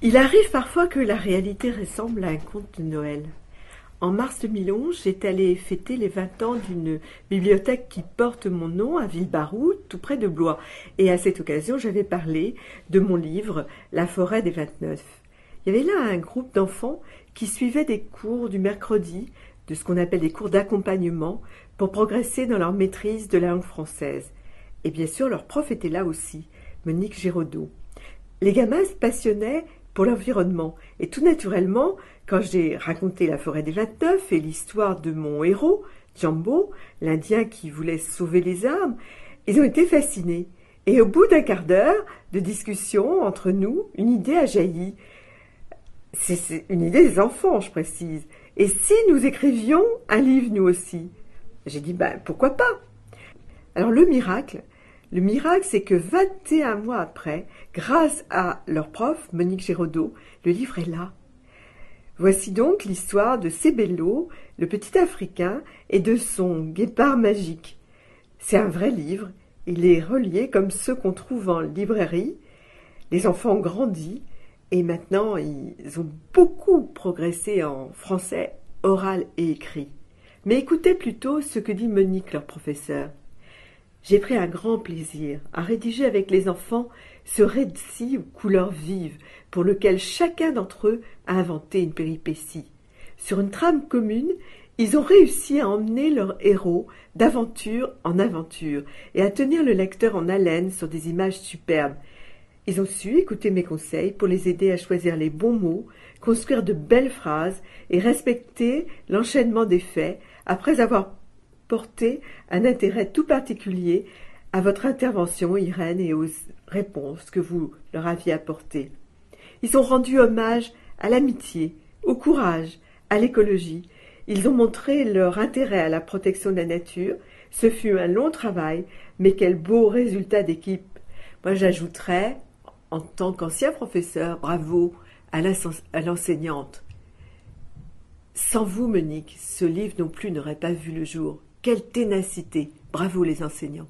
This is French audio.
Il arrive parfois que la réalité ressemble à un conte de Noël. En mars 2011, j'étais allée fêter les 20 ans d'une bibliothèque qui porte mon nom à Villebarou, tout près de Blois. Et à cette occasion, j'avais parlé de mon livre « La forêt des 29 ». Il y avait là un groupe d'enfants qui suivaient des cours du mercredi, de ce qu'on appelle des cours d'accompagnement, pour progresser dans leur maîtrise de la langue française. Et bien sûr, leur prof était là aussi, Monique Giraudot. Les gamins se passionnaient pour l'environnement. Et tout naturellement, quand j'ai raconté la forêt des 29 et l'histoire de mon héros, Jambo, l'Indien qui voulait sauver les arbres, ils ont été fascinés. Et au bout d'un quart d'heure de discussion entre nous, une idée a jailli. C'est une idée des enfants, je précise. Et si nous écrivions un livre, nous aussi? J'ai dit, pourquoi pas? Alors le miracle, c'est que 21 mois après, grâce à leur prof, Monique Giraudot, le livre est là. Voici donc l'histoire de Sebello, le petit Africain, et de son guépard magique. C'est un vrai livre, il est relié comme ceux qu'on trouve en librairie. Les enfants ont grandi et maintenant ils ont beaucoup progressé en français oral et écrit. Mais écoutez plutôt ce que dit Monique, leur professeur. J'ai pris un grand plaisir à rédiger avec les enfants ce récit aux couleurs vives pour lequel chacun d'entre eux a inventé une péripétie. Sur une trame commune, ils ont réussi à emmener leur héros d'aventure en aventure et à tenir le lecteur en haleine sur des images superbes. Ils ont su écouter mes conseils pour les aider à choisir les bons mots, construire de belles phrases et respecter l'enchaînement des faits après avoir porté un intérêt tout particulier à votre intervention, Irène, et aux réponses que vous leur aviez apportées. Ils ont rendu hommage à l'amitié, au courage, à l'écologie. Ils ont montré leur intérêt à la protection de la nature. Ce fut un long travail, mais quel beau résultat d'équipe. Moi, j'ajouterais, en tant qu'ancien professeur, bravo à l'enseignante. Sans vous, Monique, ce livre non plus n'aurait pas vu le jour. Quelle ténacité! Bravo les enseignants!